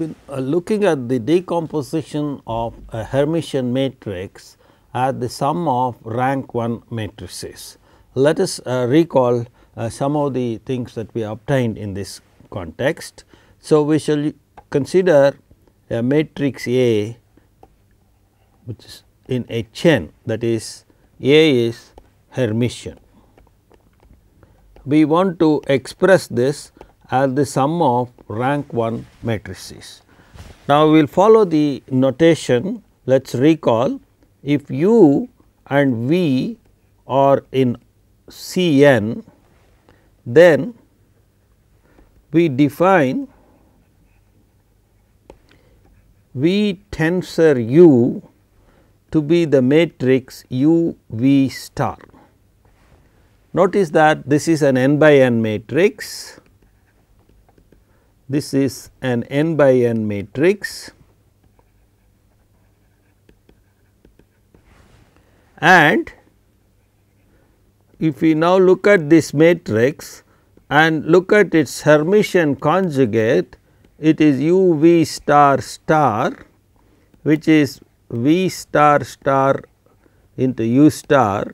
been looking at the decomposition of a Hermitian matrix as the sum of rank 1 matrices. Let us recall some of the things that we obtained in this context. So, we shall consider a matrix A which is in Hn, that is A is Hermitian. We want to express this as the sum of rank 1 matrices. Now, we will follow the notation. Let us recall, if U and V are in Cn, then we define V tensor U to be the matrix U V star. Notice that this is an n by n matrix. This is an n by n matrix, and if we now look at this matrix and look at its Hermitian conjugate, it is U V star star, which is V star star into U star.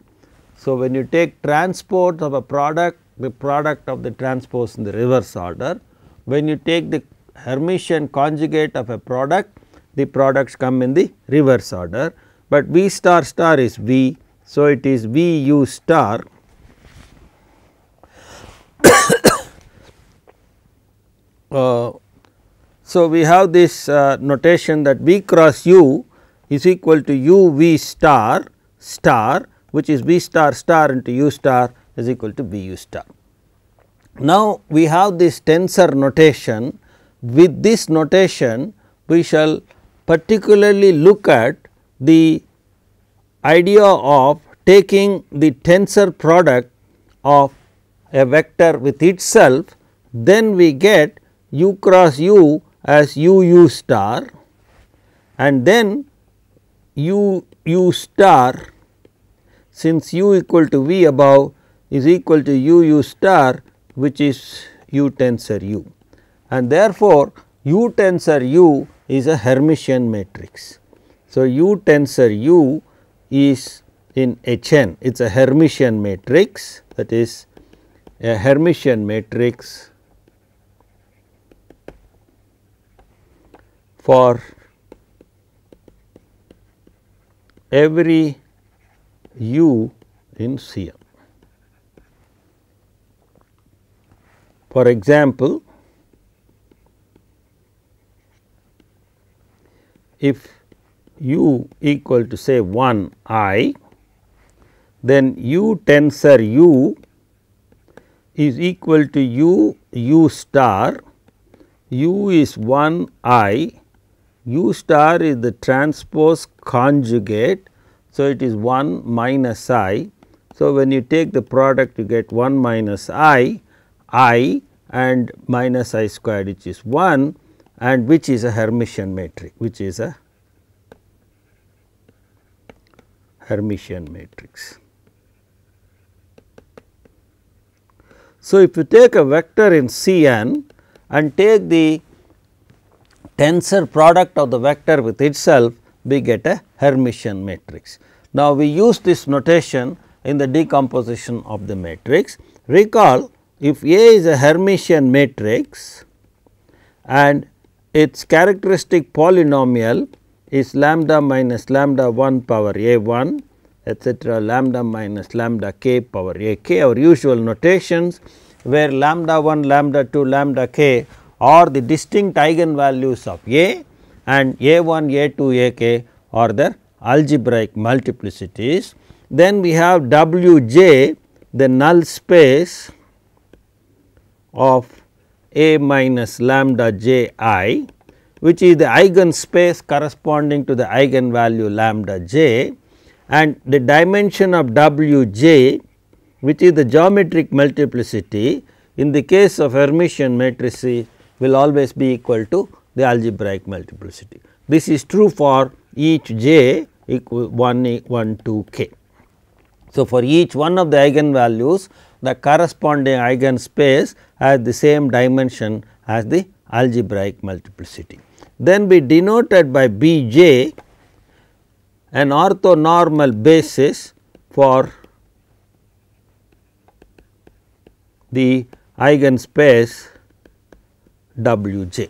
So, when you take transport of a product, the product of the transpose in the reverse order. When you take the Hermitian conjugate of a product, the products come in the reverse order, but V star star is V. So, it is V U star. So, we have this notation that V cross U is equal to U V star star, which is V star star into U star is equal to V U star. Now, we have this tensor notation. With this notation, we shall particularly look at the idea of taking the tensor product of a vector with itself, then we get U cross U as U U star, and then U U star, since U equal to V above, is equal to U U star, which is U tensor U, and therefore, U tensor U is a Hermitian matrix. So, U tensor U is in Hn, it is a Hermitian matrix, that is a Hermitian matrix for every U in Cn. For example, if U equal to say 1 I, then U tensor U is equal to U U star. U is 1 I, U star is the transpose conjugate. So, it is 1 minus I. So, when you take the product, you get 1 minus I and minus I squared, which is 1, and which is a Hermitian matrix, which is a Hermitian matrix. So, if you take a vector in Cn and take the tensor product of the vector with itself, we get a Hermitian matrix. Now, we use this notation in the decomposition of the matrix. Recall, if A is a Hermitian matrix and its characteristic polynomial is lambda minus lambda 1 power a 1 etcetera, lambda minus lambda k power a k, our usual notations, where lambda 1, lambda 2, lambda k are the distinct eigenvalues of A, and a 1, a 2, a k are their algebraic multiplicities. Then we have W j, the null space of A minus lambda j I, which is the eigenspace corresponding to the eigenvalue lambda j, and the dimension of W j, which is the geometric multiplicity in the case of Hermitian matrices, will always be equal to the algebraic multiplicity. This is true for each j equal 1 2 k. So, for each one of the eigenvalues, the corresponding eigenspace has the same dimension as the algebraic multiplicity. then be denoted by Bj, an orthonormal basis for the eigenspace Wj.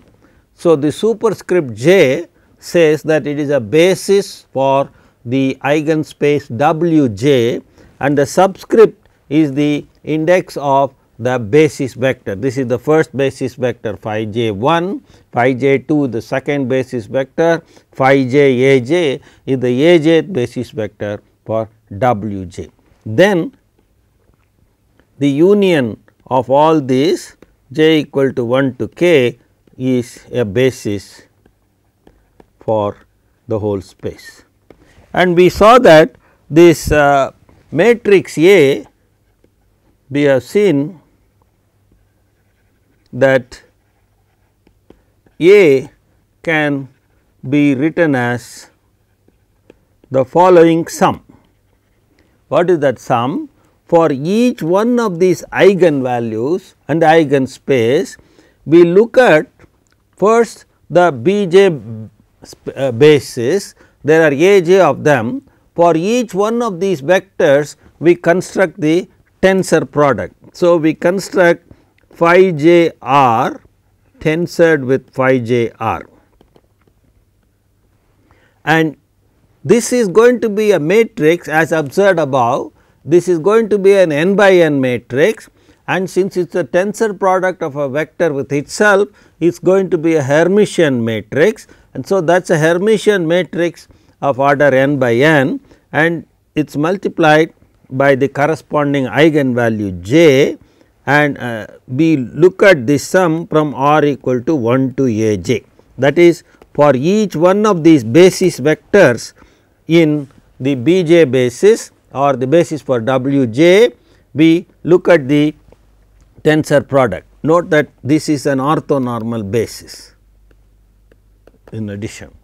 So, the superscript j says that it is a basis for the eigenspace Wj, and the subscript is the index of the basis vector. This is the first basis vector phi j 1, phi j 2 the second basis vector, phi j aj is the ajth basis vector for Wj. Then the union of all these j equal to 1 to k is a basis for the whole space. And we saw that this matrix A, we have seen that A can be written as the following sum. What is that sum? For each one of these eigenvalues and eigenspace, we look at first the Bj basis, there are Aj of them. For each one of these vectors, we construct the tensor product. So, we construct phi j r tensored with phi j r, and this is going to be a matrix as observed above. This is going to be an n by n matrix, and since it is a tensor product of a vector with itself, it is going to be a Hermitian matrix, and so that is a Hermitian matrix of order n by n, and it is multiplied by the corresponding eigenvalue j, and we look at this sum from r equal to 1 to a j. That is, for each one of these basis vectors in the Bj basis or the basis for Wj, we look at the tensor product. Note that this is an orthonormal basis in addition.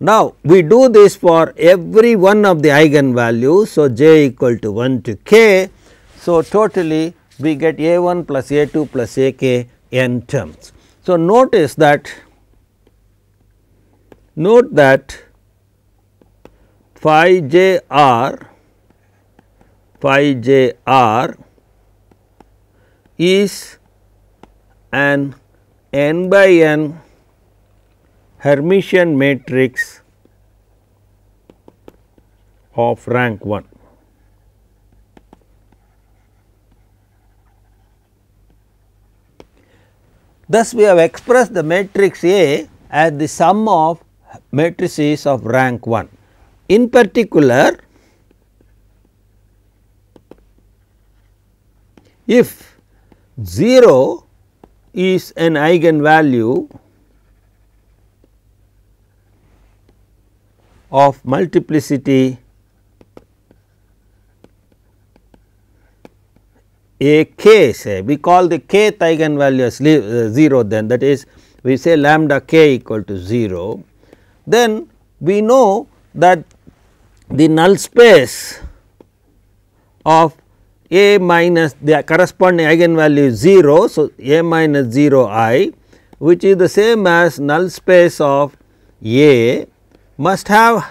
Now, we do this for every one of the eigenvalues. So, j equal to 1 to k. So, totally we get a 1 plus a 2 plus a k n terms. So, note that phi j r is an n by n Hermitian matrix of rank 1. Thus, we have expressed the matrix A as the sum of matrices of rank 1. In particular, if 0 is an eigenvalue of multiplicity a k, say we call the kth eigenvalue as 0, then that is we say lambda k equal to 0, then we know that the null space of a minus the corresponding eigenvalue is 0. So, a minus 0 I, which is the same as null space of A, must have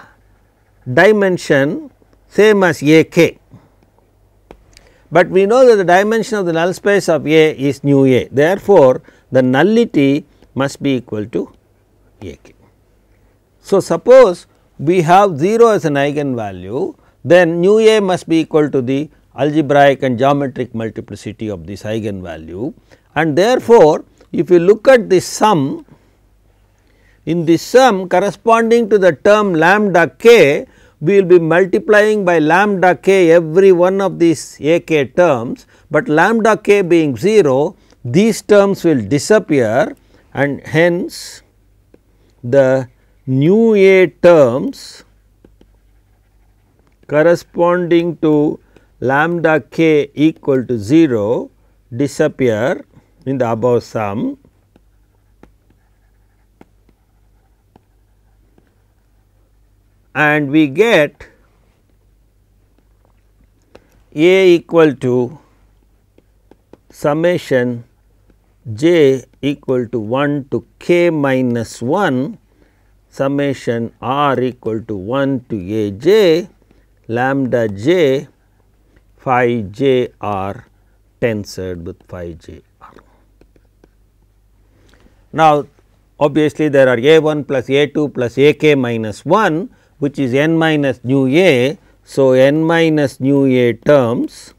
dimension same as a k, but we know that the dimension of the null space of A is nu A. Therefore, the nullity must be equal to a k. So, suppose we have 0 as an eigenvalue, then nu A must be equal to the algebraic and geometric multiplicity of this eigenvalue, and therefore, if you look at this sum, in this sum corresponding to the term lambda k, we will be multiplying by lambda k every one of these a k terms, but lambda k being 0, these terms will disappear, and hence the nu a terms corresponding to lambda k equal to 0 disappear in the above sum, and we get a equal to summation j equal to 1 to k minus 1 summation r equal to 1 to a j lambda j phi j r tensored with phi j r. Now, obviously, there are a 1 plus a 2 plus a k minus 1 which is n minus nu a. So, n minus nu a terms,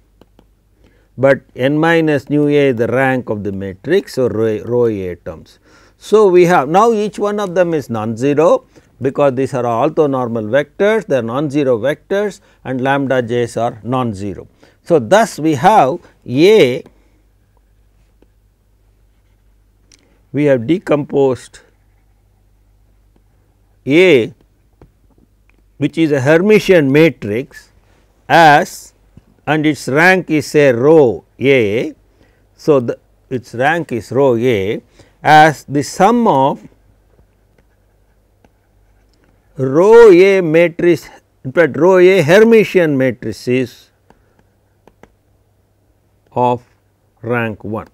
but n minus nu a is the rank of the matrix. So, rho a terms. So, we have now each one of them is non-zero because these are orthonormal vectors, they are non-zero vectors and lambda j's are non-zero. So, thus we have a, we have decomposed a which is a Hermitian matrix as, and its rank is say rho a. So, its rank is rho a as the sum of rho a matrix, in fact rho a Hermitian matrices of rank 1.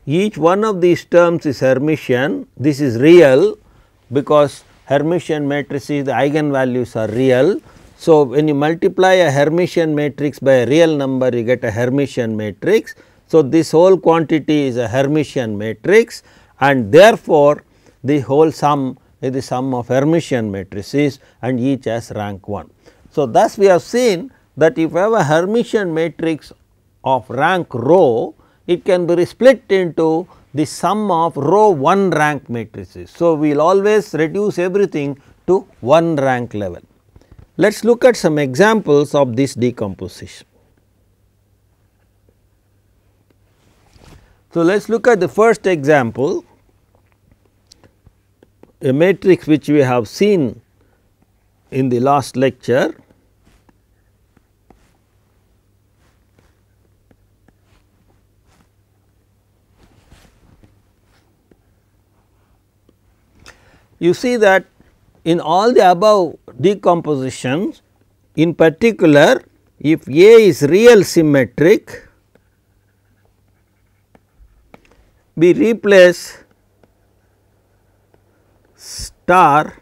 Each one of these terms is Hermitian. This is real because Hermitian matrices, the eigenvalues are real. So, when you multiply a Hermitian matrix by a real number, you get a Hermitian matrix. So, this whole quantity is a Hermitian matrix and therefore, the whole sum is the sum of Hermitian matrices and each has rank 1. So, thus we have seen that if you have a Hermitian matrix of rank rho, it can be split into the sum of rho 1 rank matrices. So, we will always reduce everything to 1 rank level. Let us look at some examples of this decomposition. So, let us look at the first example, a matrix which we have seen in the last lecture. You see that in all the above decompositions, in particular if A is real symmetric, we replace star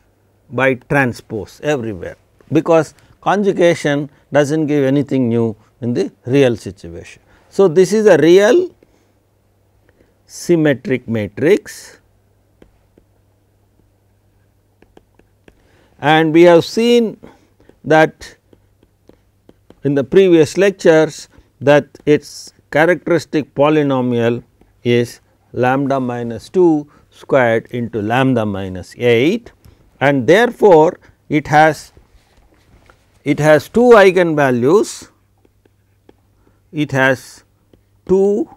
by transpose everywhere, because conjugation does not give anything new in the real situation. So, this is a real symmetric matrix. And we have seen that in the previous lectures that its characteristic polynomial is lambda minus 2 squared into lambda minus 8, and therefore, it has 2 eigenvalues, it has 2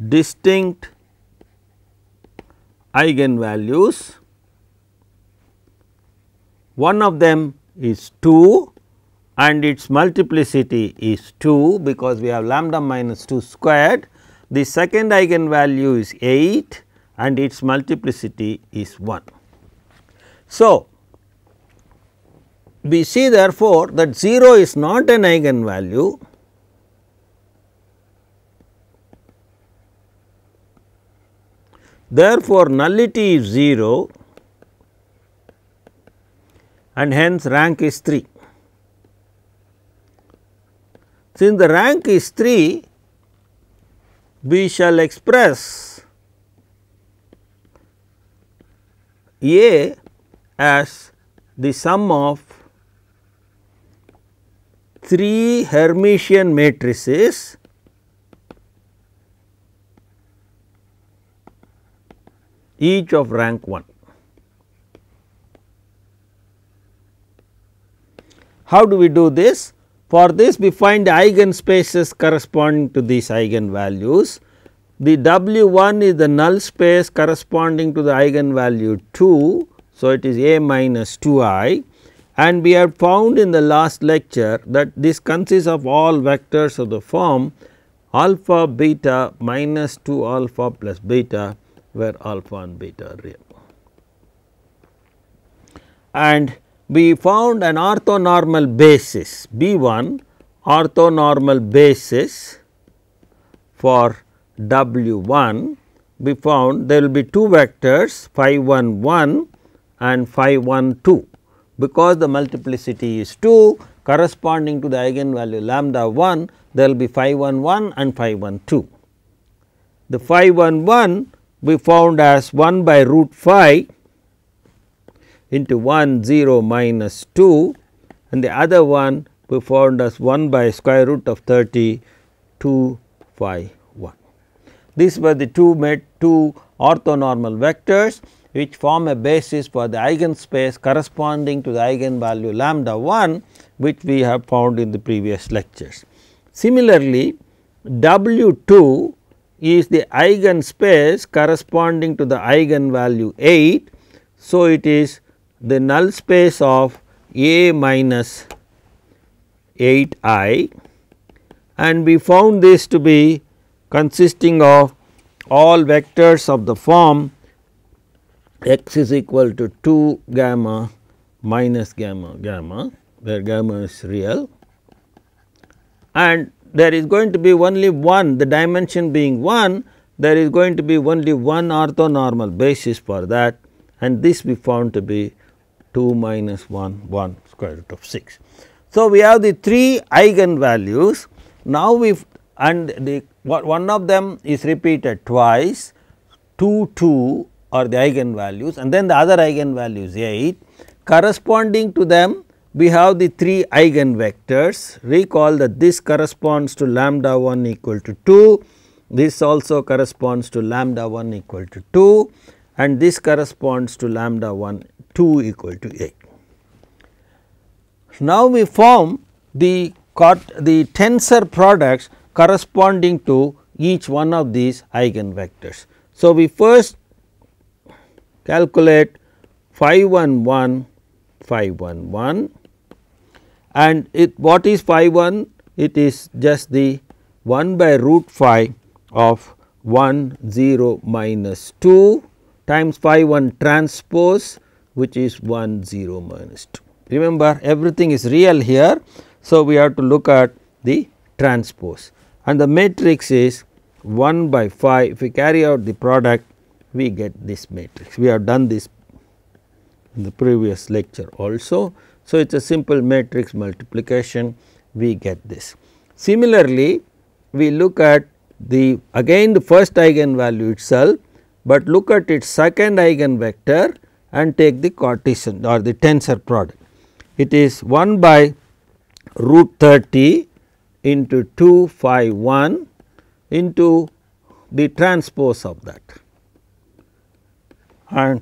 distinct eigenvalues. One of them is 2 and its multiplicity is 2 because we have lambda minus 2 squared. The second eigenvalue is 8 and its multiplicity is 1. So, we see therefore, that 0 is not an eigenvalue. Therefore, nullity is 0 and hence rank is 3. Since the rank is 3, we shall express A as the sum of 3 Hermitian matrices each of rank 1. How do we do this? For this we find the eigenspaces corresponding to these eigenvalues. The W1 is the null space corresponding to the eigenvalue 2. So, it is A minus 2i, and we have found in the last lecture that this consists of all vectors of the form alpha beta minus 2 alpha plus beta, where alpha and beta are real. And we found an orthonormal basis B1 orthonormal basis for W1, we found there will be two vectors phi 1 1 and phi 1 2. Because the multiplicity is 2 corresponding to the eigenvalue lambda 1, there will be phi 1 1 and phi 1 2. The phi 1 1 we found as 1 by root phi into 1 0 minus 2, and the other one we found as 1 by square root of 30 2 phi 1. These were the two orthonormal vectors which form a basis for the eigenspace corresponding to the eigenvalue lambda 1, which we have found in the previous lectures. Similarly, W 2 is the eigenspace corresponding to the eigenvalue 8. So, it is the null space of A minus 8 I, and we found this to be consisting of all vectors of the form x is equal to 2 gamma minus gamma gamma, where gamma is real, and there is going to be only one, the dimension being 1, there is going to be only one orthonormal basis for that, and this we found to be 2 minus 1 1 square root of 6. So, we have the three eigenvalues. Now, we and the one of them is repeated twice, 2 2 are the eigenvalues, and then the other eigenvalue is 8. Corresponding to them, we have the three eigenvectors. Recall that this corresponds to lambda 1 equal to 2, this also corresponds to lambda 1 equal to 2, and this corresponds to lambda 1 2 equal to 8. Now, we form the tensor products corresponding to each one of these eigenvectors. So, we first calculate phi 1 1 phi 1 1, and what is phi 1? It is just the 1 by root phi of 1 0 minus 2 times phi 1 transpose, which is 1 0 minus 2. Remember, everything is real here. So, we have to look at the transpose, and the matrix is 1 by phi. If we carry out the product, we get this matrix. We have done this in the previous lecture also. So, it is a simple matrix multiplication, we get this. Similarly, we look at the again the first eigenvalue itself, but look at its second eigenvector and take the Cartesian or the tensor product. It is 1 by root 30 into 2 phi 1 into the transpose of that, and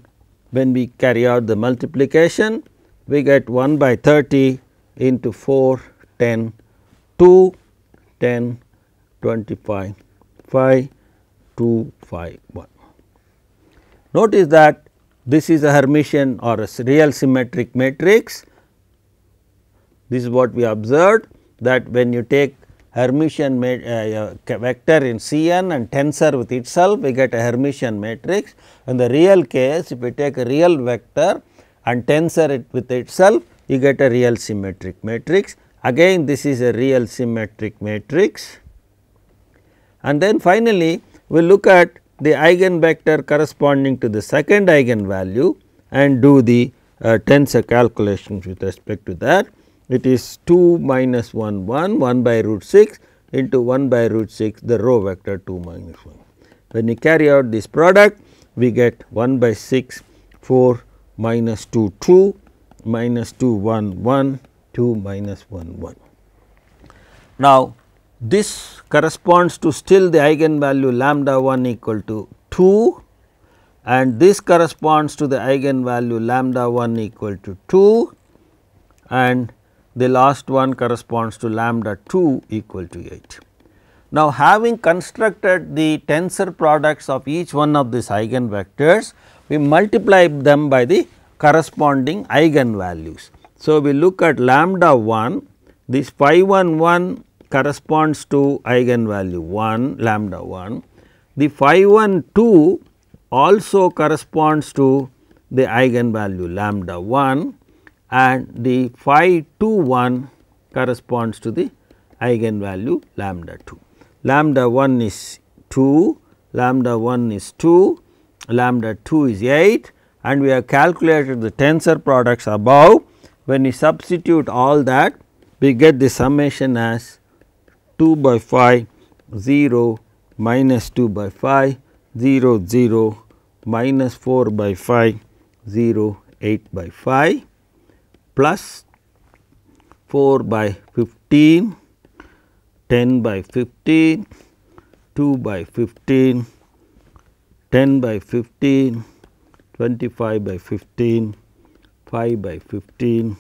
when we carry out the multiplication, we get 1 by 30 into 4 10 2 10 25 5 2 5 1. Notice that this is a Hermitian or a real symmetric matrix. This is what we observed, that when you take Hermitian vector in Cn and tensor with itself, we get a Hermitian matrix. In the real case, if we take a real vector and tensor it with itself, you get a real symmetric matrix. Again, this is a real symmetric matrix. And then finally, we look at the eigenvector corresponding to the second eigenvalue and do the tensor calculations with respect to that. It is 2 minus 1 1 1 by root 6 into 1 by root 6 the row vector 2 minus 1. When you carry out this product, we get 1 by 6 4 minus 2 2 minus 2 1 1 2 minus 1 1. Now, this corresponds to still the eigenvalue lambda 1 equal to 2, and this corresponds to the eigenvalue lambda 1 equal to 2, and the last one corresponds to lambda 2 equal to 8. Now, having constructed the tensor products of each one of these eigenvectors, we multiply them by the corresponding eigenvalues. So, we look at lambda 1, this phi 1 1 corresponds to eigenvalue 1 lambda 1, the phi 1 2 also corresponds to the eigenvalue lambda 1, and the phi 2 1 corresponds to the eigenvalue lambda 2. Lambda 1 is 2, lambda 1 is 2, lambda 2 is 8, and we have calculated the tensor products above. When we substitute all that, we get the summation as 2 by 5 0 minus 2 by 5 0 0 minus 4 by 5 0 8 by 5 plus 4 by 15 10 by 15 2 by 15 10 by 15 25 by 15 5 by 15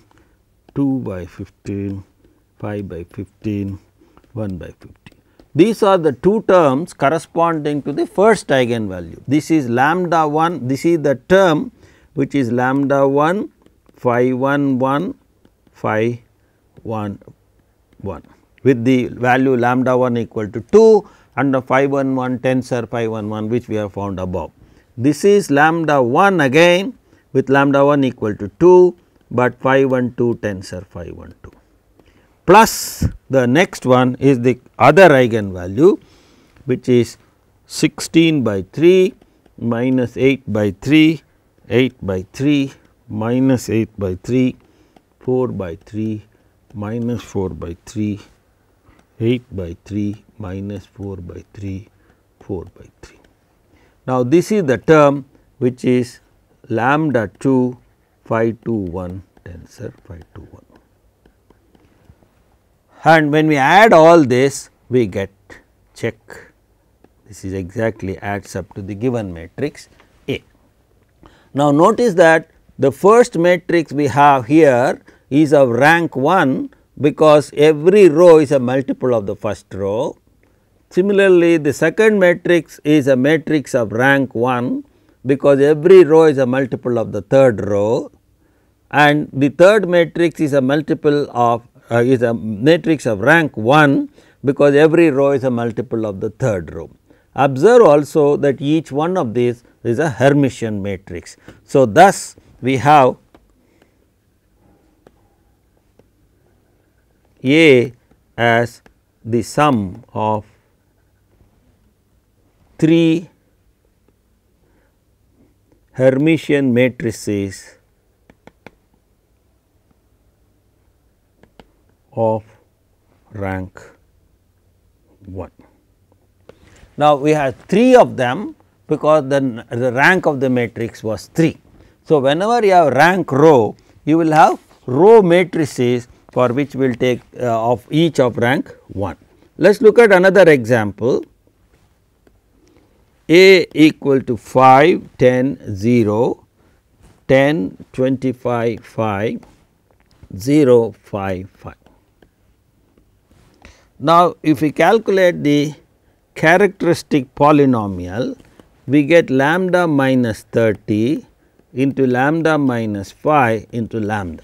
2 by 15 5 by 15 1 by 15. These are the two terms corresponding to the first eigenvalue. This is lambda 1, this is the term which is lambda 1 phi 1 1 phi 1 1 with the value lambda 1 equal to 2 and the phi 1 1 tensor phi 1 1 which we have found above. This is lambda 1 again with lambda 1 equal to 2, but phi 1 2 tensor phi 1 2. Plus the next one is the other eigenvalue, which is 16 by 3 minus 8 by 3, 8 by 3 minus 8 by 3, 4 by 3 minus 4 by 3, 8 by 3 minus 4 by 3, 4 by 3. Now, this is the term which is lambda 2 phi 2 1 tensor phi 2 1. And when we add all this, we get check, this is exactly adds up to the given matrix A. Now, notice that the first matrix we have here is of rank 1, because every row is a multiple of the first row. Similarly, the second matrix is a matrix of rank 1, because every row is a multiple of the third row, and the third matrix is a multiple of is a matrix of rank 1, because every row is a multiple of the third row. Observe also that each one of these is a Hermitian matrix. So, thus we have A as the sum of 3 Hermitian matrices of rank 1. Now, we have 3 of them, because the rank of the matrix was 3. So, whenever you have rank row, you will have row matrices for which we will take of each of rank 1. Let us look at another example. A equal to 5, 10, 0, 10, 25, 5, 0, 5, 5. Now, if we calculate the characteristic polynomial, we get lambda minus 30 into lambda minus 5 into lambda.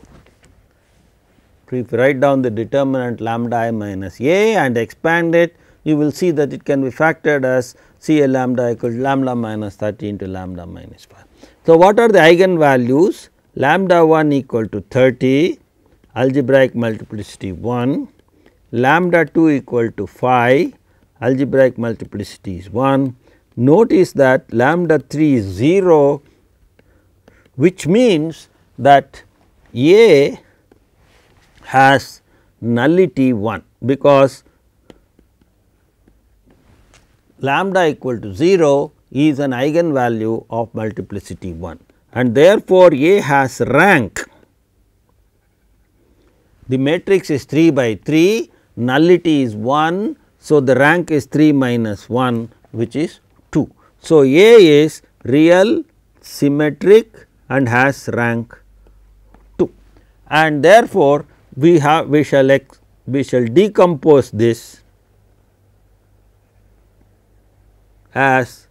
If you write down the determinant lambda I minus a and expand it, you will see that it can be factored as C A lambda equal to lambda minus 30 into lambda minus 5. So, what are the eigenvalues? Lambda 1 equal to 30, algebraic multiplicity 1, lambda 2 equal to 5, algebraic multiplicity is 1. Notice that lambda 3 is 0, which means that A has nullity 1, because lambda equal to 0 is an eigenvalue of multiplicity 1, and therefore, A has rank. The matrix is 3 by 3, nullity is 1. So, the rank is 3 minus 1, which is 2. So, A is real, symmetric and has rank 2, and therefore, we shall decompose this as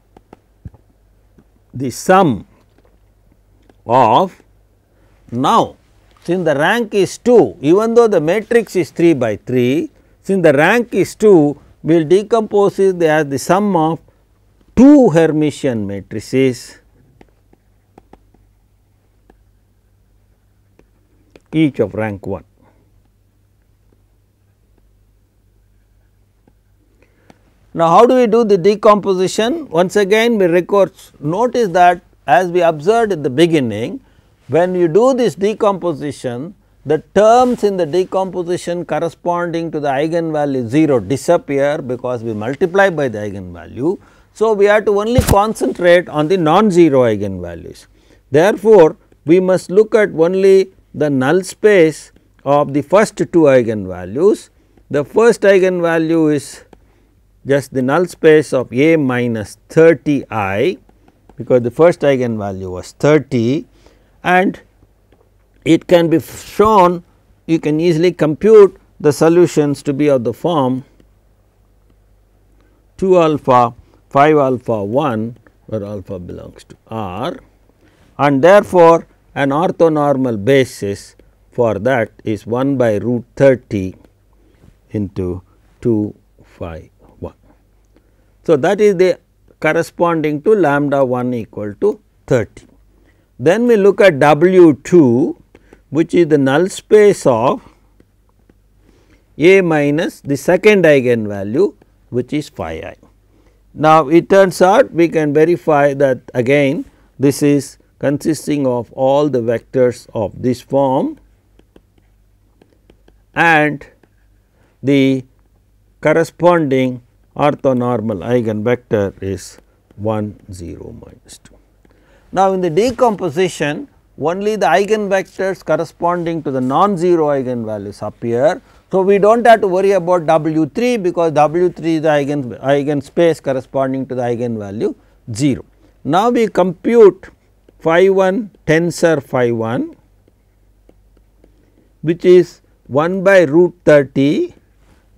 the sum of, now since the rank is 2, even though the matrix is 3 by 3, since the rank is 2, we will decompose it as the sum of 2 Hermitian matrices, each of rank 1. Now, how do we do the decomposition? Once again we notice that as we observed at the beginning, when you do this decomposition, the terms in the decomposition corresponding to the eigenvalue 0 disappear because we multiply by the eigenvalue. So, we have to only concentrate on the non-zero eigenvalues. Therefore, we must look at only the null space of the first two eigenvalues. The first eigenvalue is just the null space of A minus 30 I, because the first eigenvalue was 30, and it can be shown, you can easily compute the solutions to be of the form 2 alpha 5 alpha 1, where alpha belongs to R, and therefore, an orthonormal basis for that is 1 by root 30 into 2 5 1. So, that is the corresponding to lambda 1 equal to 30. Then we look at W 2, which is the null space of A minus the second eigenvalue, which is phi I. Now, it turns out we can verify that again this is consisting of all the vectors of this form, and the corresponding orthonormal eigenvector is 1 0 minus 2. Now, in the decomposition only the eigenvectors corresponding to the non-zero eigenvalues appear. So, we do not have to worry about W 3 because W 3 is the eigenspace corresponding to the eigenvalue 0. Now, we compute phi 1 tensor phi 1, which is 1 by root 30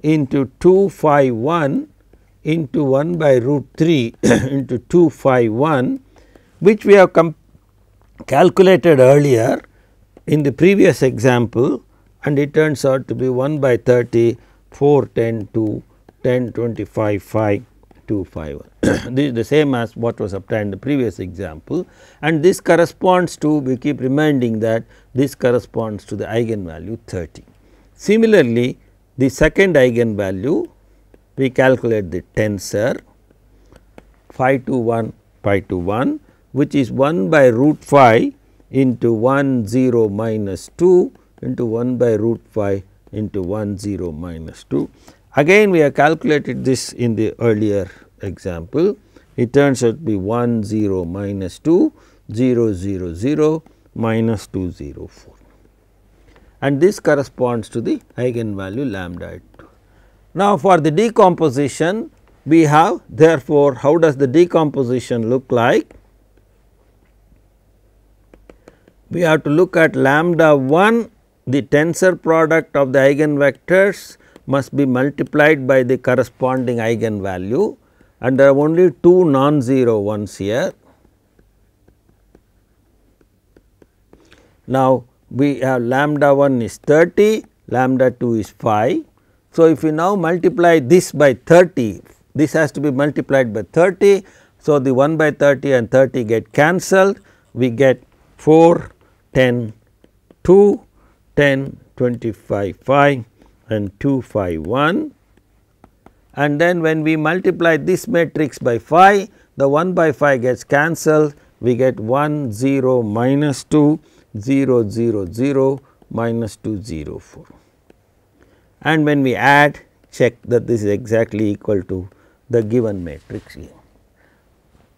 into 2 phi 1 into 1 by root 3 into 2 phi 1, which we have calculated earlier in the previous example, and it turns out to be 1 by 30 4 10 2 10 25 5 2 5 1. This is the same as what was obtained in the previous example, and this corresponds to, we keep reminding that this corresponds to the eigenvalue 30. Similarly, the second eigenvalue we calculate the tensor phi 2 1 pi 2 1, which is 1 by root 5 into 1 0 minus 2 into 1 by root 5 into 1 0 minus 2. Again we have calculated this in the earlier example. It turns out to be 1 0 minus 2 0 0 0 minus 2 0 4, and this corresponds to the eigenvalue lambda at 2. Now, for the decomposition we have, therefore, how does the decomposition look like? We have to look at lambda 1, the tensor product of the eigenvectors must be multiplied by the corresponding eigenvalue, and there are only two non-zero ones here. Now, we have lambda 1 is 30, lambda 2 is 5. So, if we now multiply this by 30, this has to be multiplied by 30. So, the 1 by 30 and 30 get cancelled, we get 4 10 2 10 25 5 and 2 5 1, and then when we multiply this matrix by 5, the 1 by 5 gets cancelled, we get 1 0 minus 2 0 0 0 minus 2 0 4, and when we add, check that this is exactly equal to the given matrix here.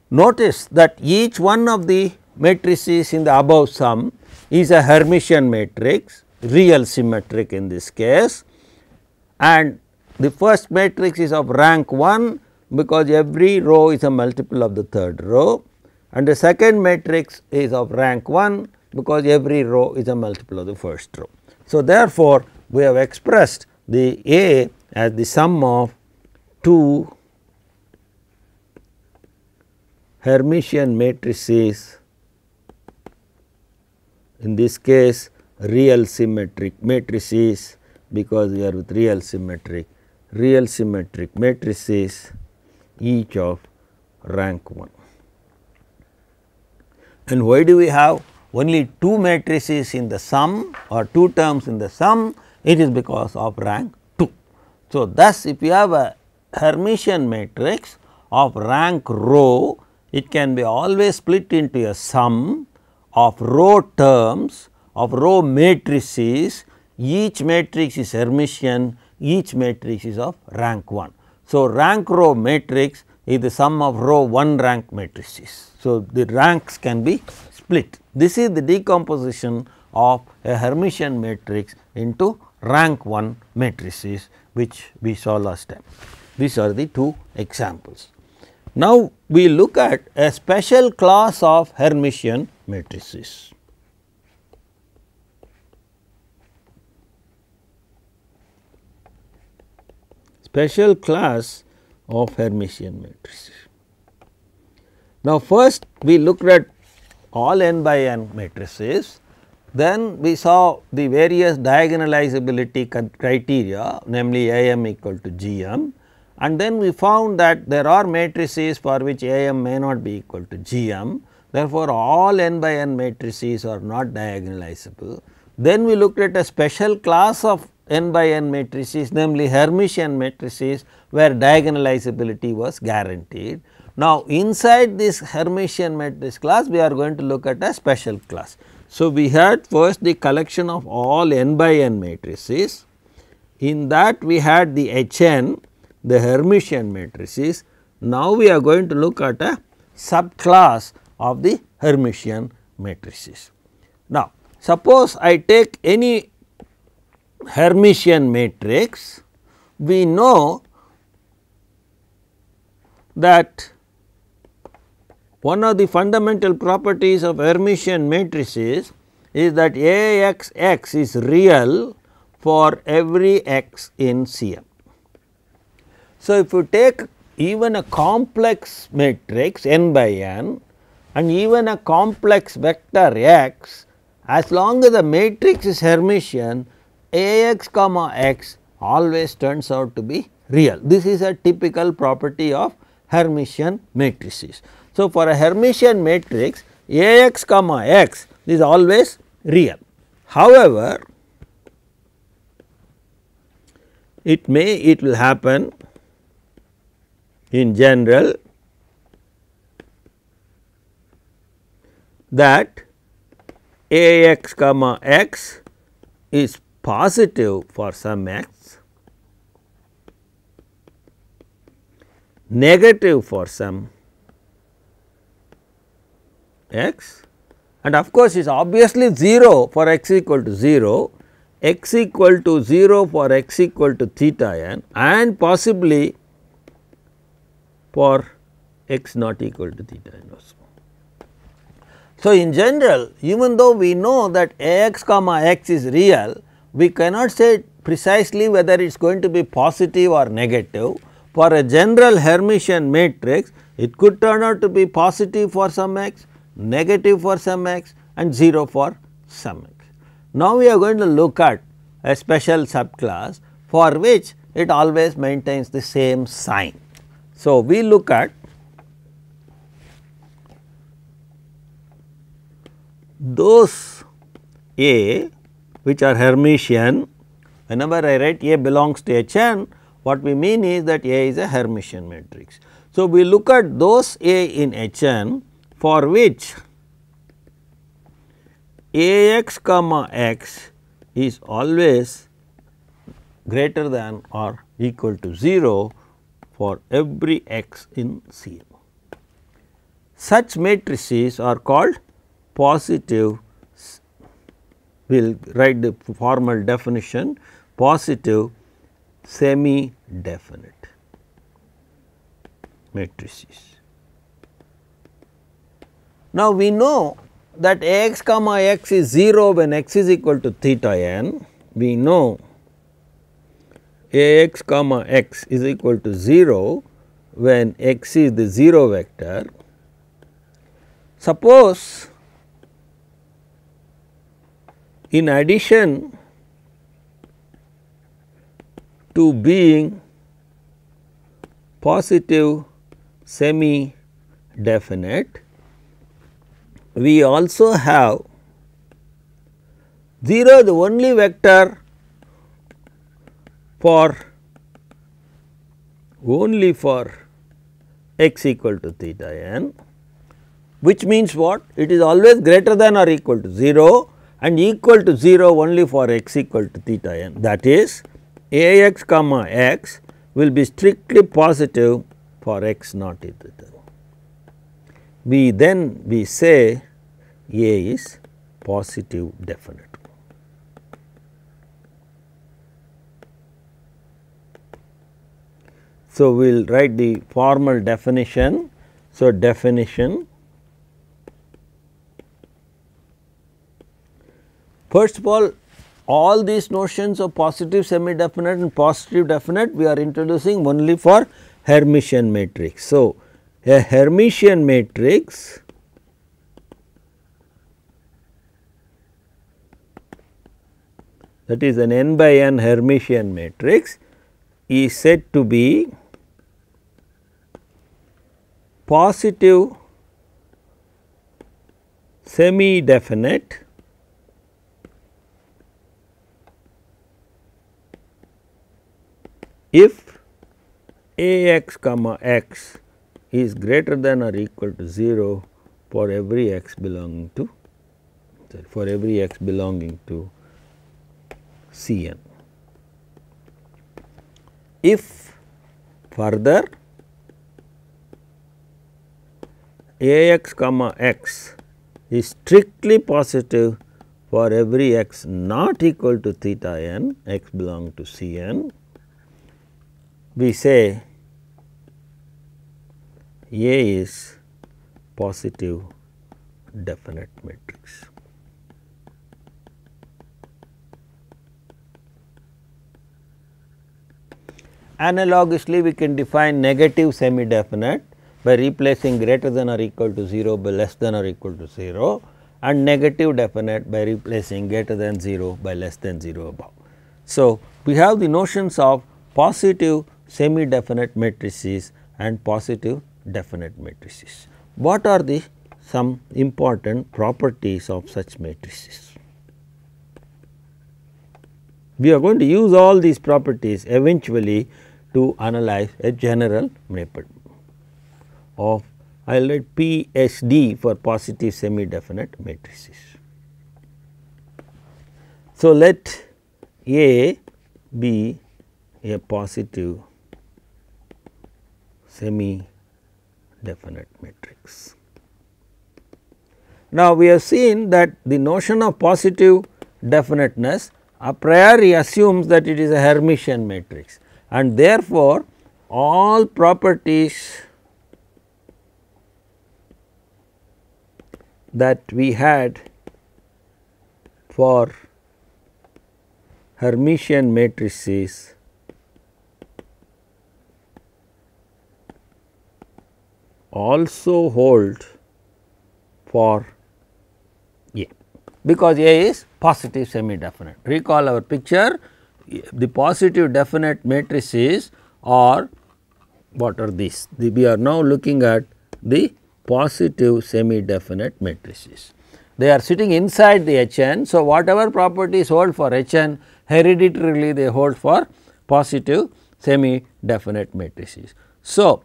Notice that each one of the matrices in the above sum is a Hermitian matrix, real symmetric in this case, and the first matrix is of rank 1 because every row is a multiple of the third row, and the second matrix is of rank 1 because every row is a multiple of the first row. So, therefore, we have expressed the A as the sum of two Hermitian matrices, in this case real symmetric matrices, because we are with real symmetric matrices each of rank 1. And why do we have only two matrices in the sum or two terms in the sum? It is because of rank 2. So, thus if you have a Hermitian matrix of rank rho, it can be always split into a sum of row terms of row matrices. Each matrix is Hermitian, each matrix is of rank 1. So, rank row matrix is the sum of row 1 rank matrices. So, the ranks can be split. This is the decomposition of a Hermitian matrix into rank 1 matrices, which we saw last time. These are the two examples. Now, we look at a special class of Hermitian matrices. Special class of Hermitian matrices. Now, first we looked at all n by n matrices, then we saw the various diagonalizability criteria, namely A m equal to G m, and then we found that there are matrices for which A m may not be equal to G m. Therefore, all n by n matrices are not diagonalizable. Then we looked at a special class of n by n matrices, namely Hermitian matrices, where diagonalizability was guaranteed. Now, inside this Hermitian matrix class, we are going to look at a special class. So, we had first the collection of all n by n matrices. In that we had the H n, the Hermitian matrices. Now, we are going to look at a subclass of the Hermitian matrices. Now, suppose I take any Hermitian matrix, we know that one of the fundamental properties of Hermitian matrices is that A x x is real for every x in C m. So, if you take even a complex matrix n by n and even a complex vector x, as long as the matrix is Hermitian, A x comma x always turns out to be real. This is a typical property of Hermitian matrices. So, for a Hermitian matrix, A x comma x is always real. However, it will happen in general that A x comma x is positive for some x, negative for some x, and of course, is obviously 0 for x equal to 0, x equal to 0 for x equal to theta n, and possibly for x not equal to theta n also. So, in general, even though we know that A x comma x is real, we cannot say precisely whether it is going to be positive or negative. For a general Hermitian matrix, it could turn out to be positive for some x, negative for some x, and 0 for some x. Now, we are going to look at a special subclass for which it always maintains the same sign. So, we look at those A which are Hermitian. Whenever I write A belongs to H n, what we mean is that A is a Hermitian matrix. So, we look at those A in H n for which A x comma x is always greater than or equal to 0 for every x in C m. Such matrices are called positive, we will write the formal definition, positive semi definite matrices. Now, we know that A x comma x is 0 when x is equal to theta n. We know A x comma x is equal to 0 when x is the 0 vector. Suppose in addition to being positive semi definite, we also have 0 the only vector for only for x equal to theta n, which means what? It is always greater than or equal to 0 and equal to 0 only for x equal to theta n. That is, A x comma x will be strictly positive for x not in theta. We say A is positive definite. So, we will write the formal definition. So, definition, first of all these notions of positive semi definite and positive definite we are introducing only for Hermitian matrix. So, a Hermitian matrix that is an n by n Hermitian matrix is said to be positive semi definite if A x comma x is greater than or equal to 0 for every x belonging to C n. If further A x comma x is strictly positive for every x not equal to theta n, x belong to C n, we say A is positive definite matrix. Analogously, we can define negative semi definite by replacing greater than or equal to 0 by less than or equal to 0 and negative definite by replacing greater than 0 by less than 0 above. So, we have the notions of positive semi definite matrices and positive definite matrices. What are the some important properties of such matrices? We are going to use all these properties eventually to analyze a general method of, I will write PSD for positive semi definite matrices. So, let A be a positive semi definite matrix. Now, we have seen that the notion of positive definiteness a priori assumes that it is a Hermitian matrix and therefore, all properties that we had for Hermitian matrices also hold for A, because A is positive semi definite. Recall our picture, the positive definite matrices are what are these? We are now looking at the positive semi definite matrices. They are sitting inside the Hn. So, whatever properties hold for Hn, hereditarily they hold for positive semi definite matrices. So,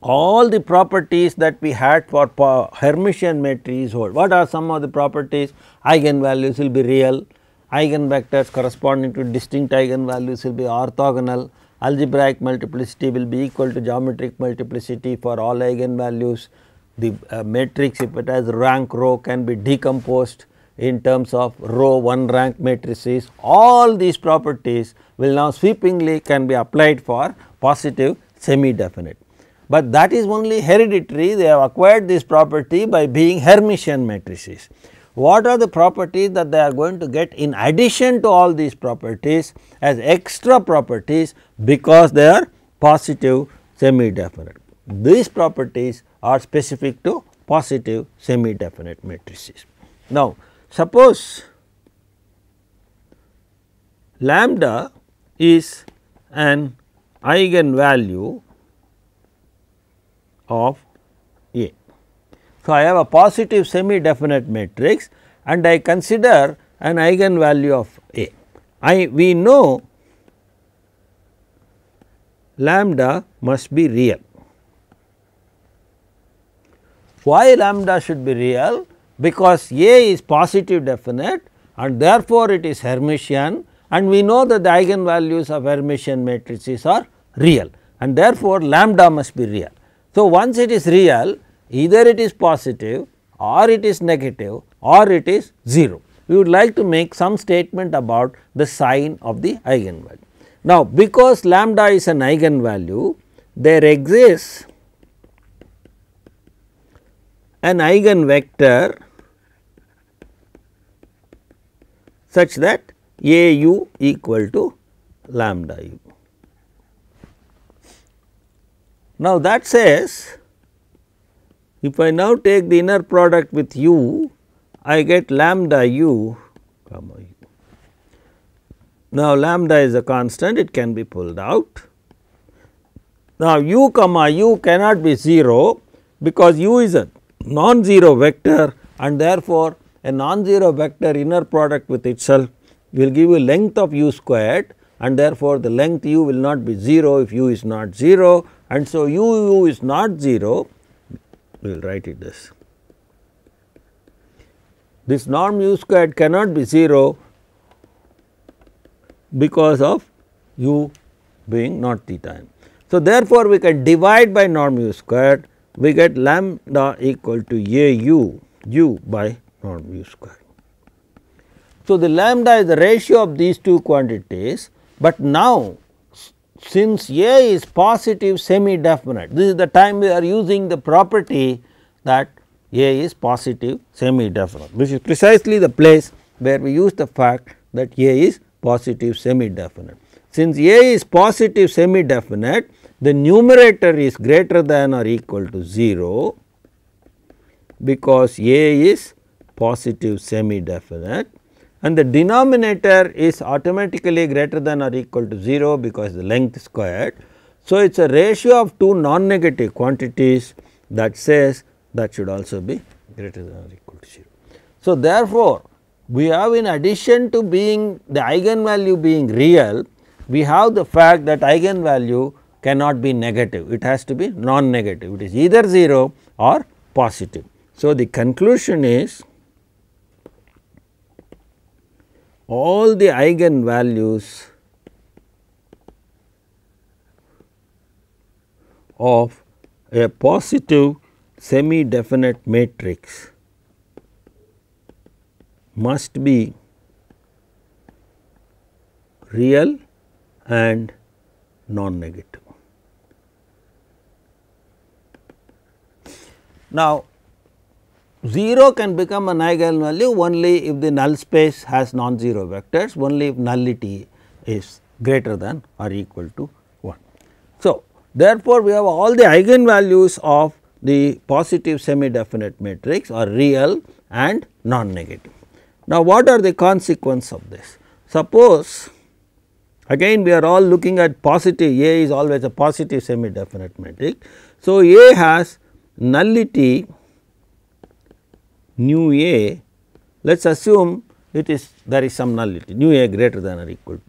all the properties that we had for Hermitian matrices hold. What are some of the properties? Eigenvalues will be real, eigenvectors corresponding to distinct eigenvalues will be orthogonal, algebraic multiplicity will be equal to geometric multiplicity for all eigenvalues. The matrix, if it has rank row, can be decomposed in terms of row 1 rank matrices. All these properties will now sweepingly can be applied for positive semi definite. But that is only hereditary, they have acquired this property by being Hermitian matrices. What are the properties that they are going to get in addition to all these properties as extra properties, because they are positive semi definite? These properties are specific to positive semi definite matrices. Now, suppose lambda is an eigenvalue of A. So, I have a positive semi definite matrix and I consider an eigenvalue of A. We know lambda must be real. Why lambda should be real? Because A is positive definite and therefore, it is Hermitian, and we know that the eigenvalues of Hermitian matrices are real, and therefore, lambda must be real. So, once it is real, either it is positive or it is negative or it is 0. We would like to make some statement about the sign of the eigenvalue. Now, because lambda is an eigenvalue, there exists an eigenvector such that A u equal to lambda u. Now, that says if I now take the inner product with u, I get lambda u comma u. Now, lambda is a constant, it can be pulled out. Now, u comma u cannot be 0 because u is a non-zero vector, and therefore, a non-zero vector inner product with itself will give you length of u squared, and therefore, the length u will not be 0 if u is not 0, and so u is not 0. We will write it this. This norm u squared cannot be 0 because of u being not theta n. So, therefore, we can divide by norm u squared, we get lambda equal to A u by norm u squared. So, the lambda is the ratio of these two quantities, but now since A is positive semi definite, this is the time we are using the property that A is positive semi definite, which is precisely the place where we use the fact that A is positive semi definite. Since A is positive semi definite, the numerator is greater than or equal to 0, because A is positive semi definite, and the denominator is automatically greater than or equal to 0 because the length squared. So, it is a ratio of two non-negative quantities that says that should also be greater than or equal to 0. So, therefore, we have in addition to being the eigenvalue being real, we have the fact that eigenvalue cannot be negative, it has to be non-negative, it is either 0 or positive. So, the conclusion is all the eigenvalues of a positive semi definite matrix must be real and non-negative. Now, 0 can become an eigenvalue only if the null space has non-zero vectors, only if nullity is greater than or equal to 1. So, therefore, we have all the eigenvalues of the positive semi definite matrix are real and non-negative. Now, what are the consequences of this? Suppose again we are all looking at positive, A is always a positive semi definite matrix. So, A has nullity nu A, let us assume it is there is some nullity nu A greater than or equal to.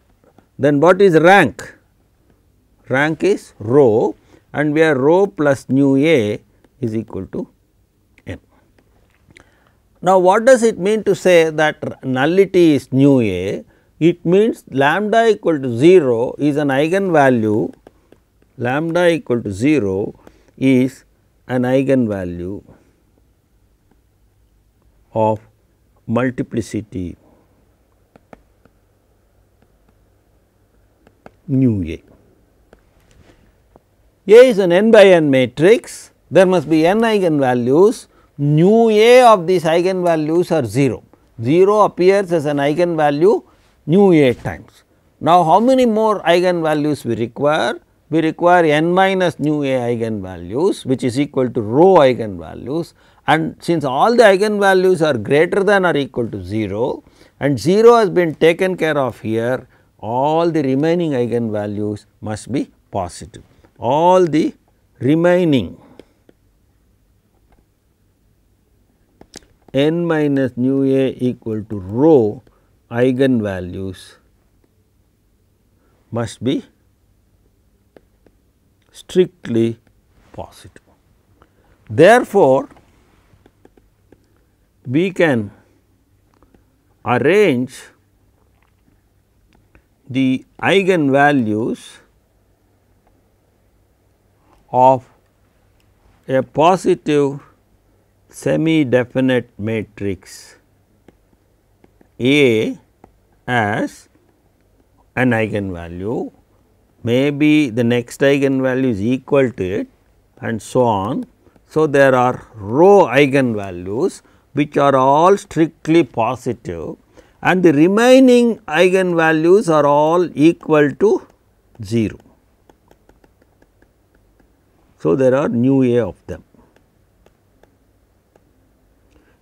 Then what is rank? Rank is rho, and where rho plus nu A is equal to n. Now, what does it mean to say that nullity is nu A? It means lambda equal to 0 is an eigenvalue, lambda equal to 0 is an eigenvalue of multiplicity nu A. A is an n by n matrix, there must be n eigenvalues, nu A of these eigenvalues are 0, 0 appears as an eigenvalue nu A times. Now, how many more eigenvalues we require? We require n minus nu A eigenvalues, which is equal to rho eigenvalues, and since all the eigenvalues are greater than or equal to 0 and 0 has been taken care of here, all the remaining eigenvalues must be positive. All the remaining n minus nu A equal to rho eigenvalues must be strictly positive. Therefore, we can arrange the eigenvalues of a positive semi definite matrix A as an eigenvalue, maybe the next eigenvalue is equal to it and so on. So, there are row eigenvalues which are all strictly positive and the remaining eigenvalues are all equal to 0. So, there are nu A of them.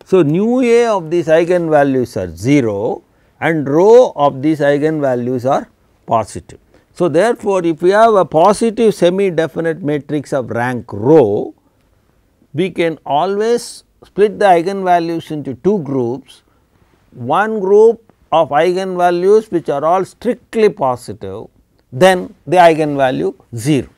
So, nu A of these eigenvalues are 0 and rho of these eigenvalues are positive. So, therefore, if we have a positive semi definite matrix of rank rho, we can always split the eigenvalues into two groups. One group of eigenvalues which are all strictly positive, then the eigenvalue 0.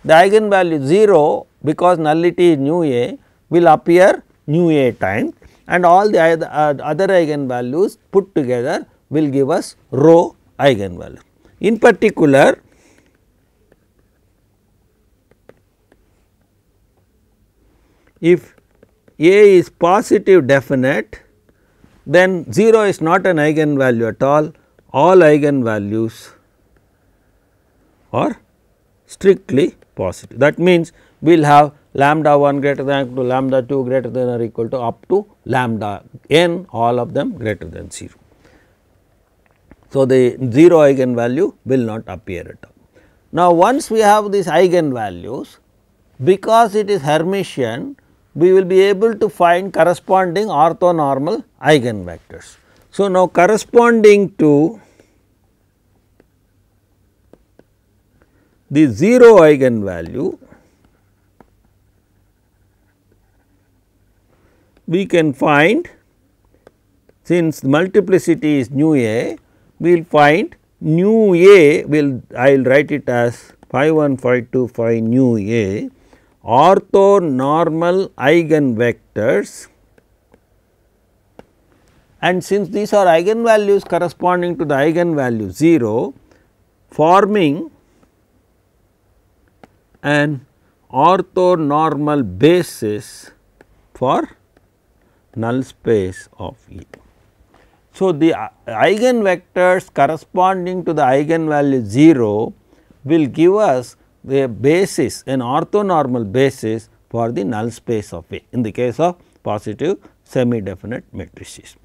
The eigenvalue 0, because nullity is nu A, will appear nu A times and all the other eigenvalues put together will give us rho eigenvalue. In particular, if A is positive definite, then 0 is not an eigenvalue at all eigenvalues are strictly positive. That means, we will have lambda 1 greater than or equal to lambda 2 greater than or equal to up to lambda n, all of them greater than 0. So, the 0 eigenvalue will not appear at all. Now, once we have these eigenvalues, because it is Hermitian, we will be able to find corresponding orthonormal eigenvectors. So, now corresponding to the 0 eigenvalue, we can find, since multiplicity is nu A, we will find nu A I will write it as phi 1 phi 2 phi nu A orthonormal eigenvectors, and since these are eigenvalues corresponding to the eigenvalue 0, forming an orthonormal basis for null space of E. So, the eigenvectors corresponding to the eigenvalue 0 will give us the basis, an orthonormal basis for the null space of A in the case of positive semi definite matrices.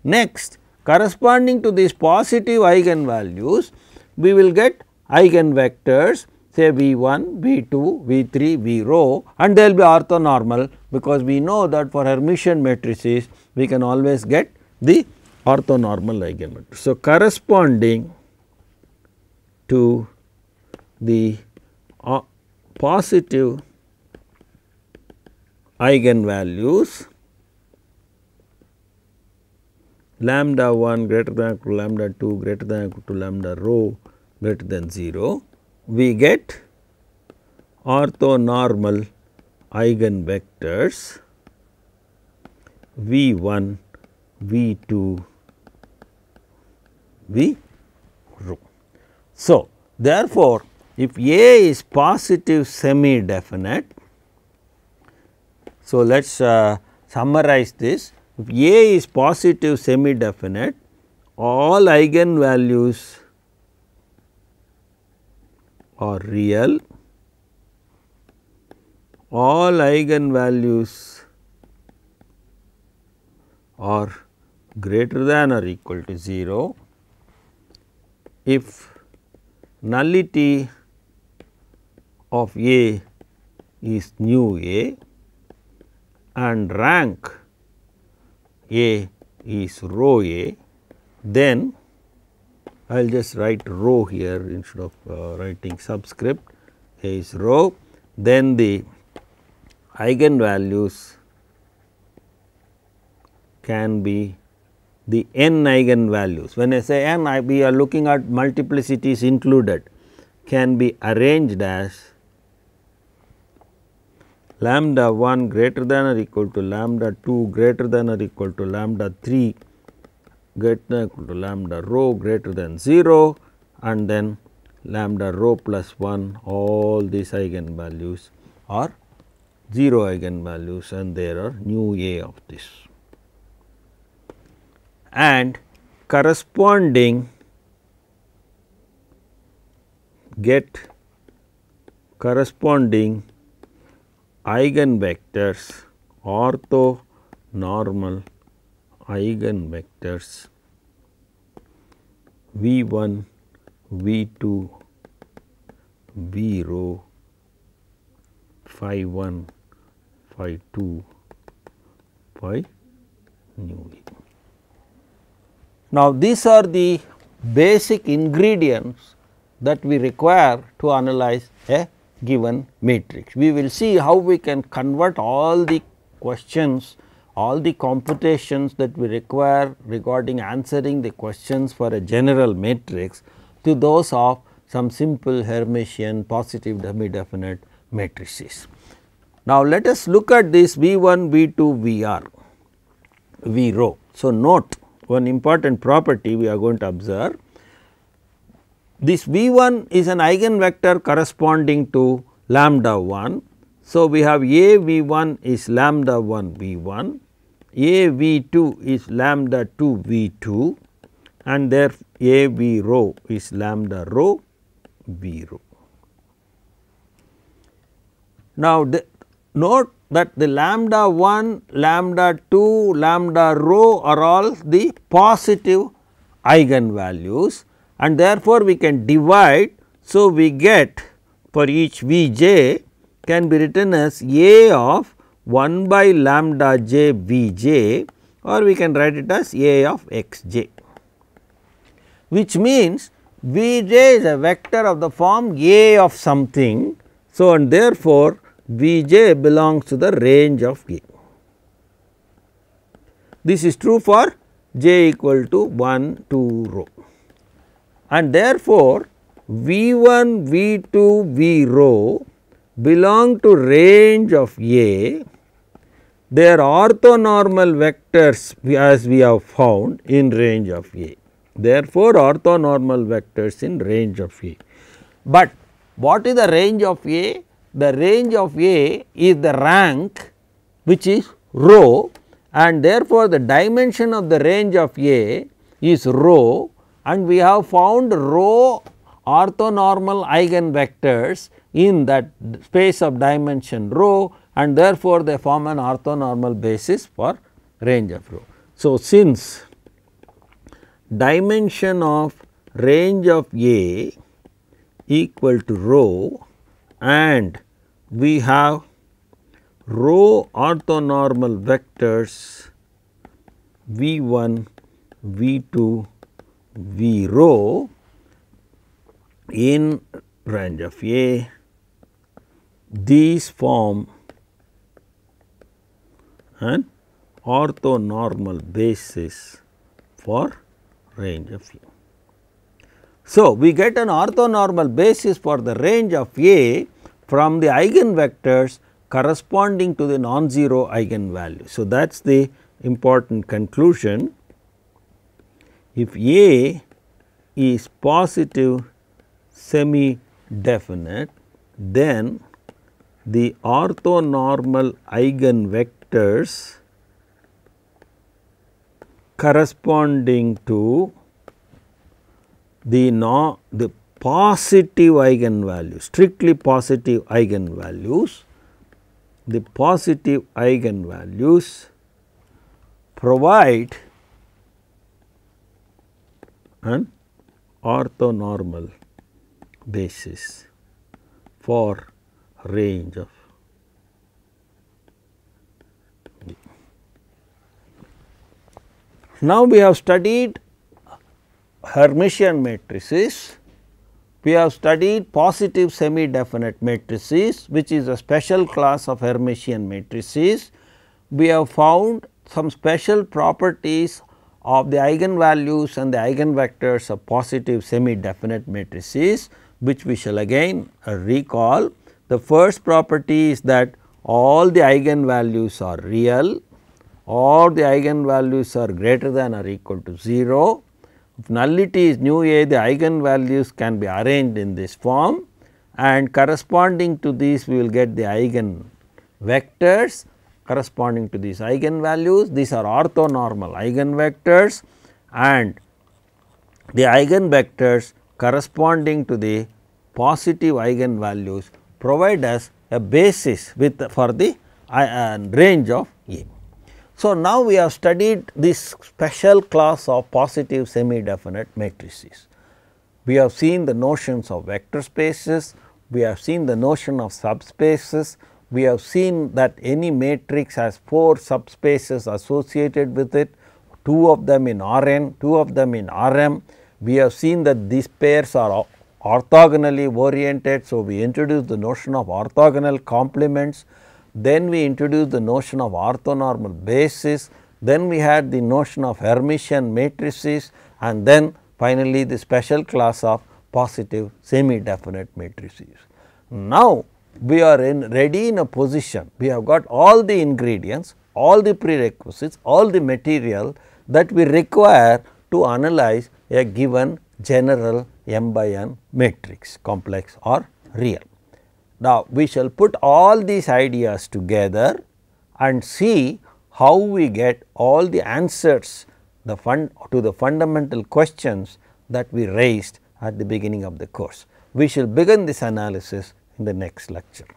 Next, corresponding to these positive eigenvalues, we will get eigenvectors say V 1, V 2, V 3, V rho, and they will be orthonormal, because we know that for Hermitian matrices we can always get the orthonormal eigenvector. So, corresponding to the positive eigenvalues lambda 1 greater than or equal to lambda 2 greater than or equal to lambda rho greater than 0, we get orthonormal eigenvectors V 1, V 2, V rho. So, therefore, if A is positive semi definite, so let us summarize this. If A is positive semi definite, all eigenvalues are real, all eigenvalues are greater than or equal to 0, if nullity of A is nu A and rank A is rho A, then I will just write rho here instead of writing subscript. A is rho, then the eigenvalues can be the n eigenvalues. When I say n, we are looking at multiplicities included, can be arranged as lambda 1 greater than or equal to lambda 2 greater than or equal to lambda 3 greater than or equal to lambda rho greater than 0, and then lambda rho plus 1, all these eigenvalues are 0 eigenvalues, and there are nu A of this. And corresponding eigenvectors, orthonormal eigenvectors V 1, V 2, V rho, phi 1, phi 2, phi nu E. Now, these are the basic ingredients that we require to analyze a given matrix. We will see how we can convert all the questions, all the computations that we require regarding answering the questions for a general matrix to those of some simple Hermitian positive semi-definite matrices. Now, let us look at this V 1, V 2, V r, V rho. So, note one important property we are going to observe. This V 1 is an eigenvector corresponding to lambda 1. So, we have A V 1 is lambda 1 V 1, A V 2 is lambda 2 V 2, and there A V rho is lambda rho V rho. Now, note that the lambda 1, lambda 2, lambda rho are all the positive eigenvalues, and therefore, we can divide. So, we get for each V j can be written as A of 1 by lambda j V j, or we can write it as A of x j, which means V j is a vector of the form A of something. So, and therefore, V j belongs to the range of A. This is true for j equal to 1, 2 rho, and therefore, V 1, V 2, V rho belong to range of A. They are orthonormal vectors as we have found in range of A. Therefore, orthonormal vectors in range of A. But what is the range of A? The range of A is the rank, which is rho, and therefore, the dimension of the range of A is rho, and we have found rho orthonormal eigenvectors in that space of dimension rho, and therefore, they form an orthonormal basis for range of rho. So, since dimension of range of A equal to rho, and we have rho orthonormal vectors V 1, V 2, V rho in range of A, these form an orthonormal basis for range of A. So, we get an orthonormal basis for the range of A from the eigenvectors corresponding to the non-zero eigenvalue. So, that is the important conclusion. If A is positive semi-definite, then the orthonormal eigenvectors corresponding to the positive eigenvalues, strictly positive eigenvalues, the positive eigenvalues provide an orthonormal basis for range of B. Now, we have studied Hermitian matrices, we have studied positive semi-definite matrices, which is a special class of Hermitian matrices. We have found some special properties of the eigenvalues and the eigenvectors of positive semi-definite matrices, which we shall again recall. The first property is that all the eigenvalues are real, all the eigenvalues are greater than or equal to 0. If nullity is nu A, the eigenvalues can be arranged in this form, and corresponding to these we will get the eigen vectors corresponding to these eigenvalues. These are orthonormal eigenvectors, and the eigenvectors corresponding to the positive eigenvalues provide us a basis for the range of A. So, now we have studied this special class of positive semi definite matrices. We have seen the notions of vector spaces, we have seen the notion of subspaces, we have seen that any matrix has 4 subspaces associated with it, 2 of them in Rn, 2 of them in Rm. We have seen that these pairs are orthogonally oriented. So, we introduced the notion of orthogonal complements, then we introduced the notion of orthonormal basis, then we had the notion of Hermitian matrices, and then finally, the special class of positive semi definite matrices. Now, we are ready in a position, we have got all the ingredients, all the prerequisites, all the material that we require to analyze a given general m by n matrix, complex or real. Now, we shall put all these ideas together and see how we get all the answers to the fundamental questions that we raised at the beginning of the course. We shall begin this analysis in the next lecture.